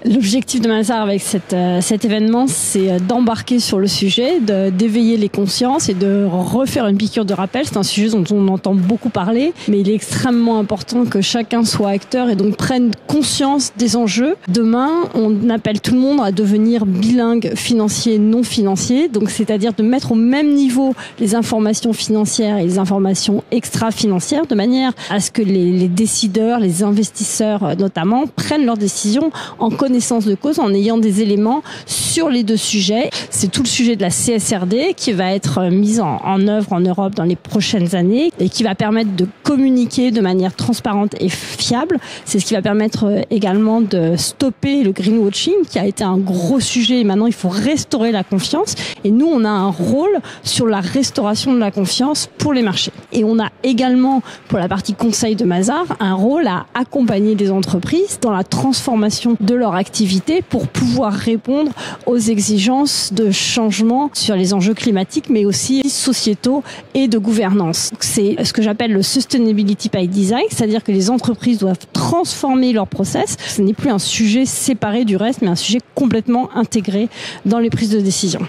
L'objectif de Mazars avec cet événement, c'est d'embarquer sur le sujet, d'éveiller les consciences et de refaire une piqûre de rappel. C'est un sujet dont on entend beaucoup parler, mais il est extrêmement important que chacun soit acteur et donc prenne conscience des enjeux. Demain, on appelle tout le monde à devenir bilingue financier, non financier, donc c'est-à-dire de mettre au même niveau les informations financières et les informations extra-financières, de manière à ce que les décideurs, les investisseurs notamment, prennent leurs décisions en connaissance de cause, en ayant des éléments sur les deux sujets. C'est tout le sujet de la CSRD qui va être mise en œuvre en Europe dans les prochaines années et qui va permettre de communiquer de manière transparente et fiable. C'est ce qui va permettre également de stopper le greenwashing qui a été un gros sujet. Et maintenant, il faut restaurer la confiance. Et nous, on a un rôle sur la restauration de la confiance pour les marchés. Et on a également, pour la partie conseil de Mazars, un rôle à accompagner les entreprises dans la transformation de leur activité pour pouvoir répondre aux exigences de changement sur les enjeux climatiques, mais aussi sociétaux et de gouvernance. C'est ce que j'appelle le Sustainability by Design, c'est-à-dire que les entreprises doivent transformer leur process. Ce n'est plus un sujet séparé du reste, mais un sujet complètement intégré dans les prises de décision.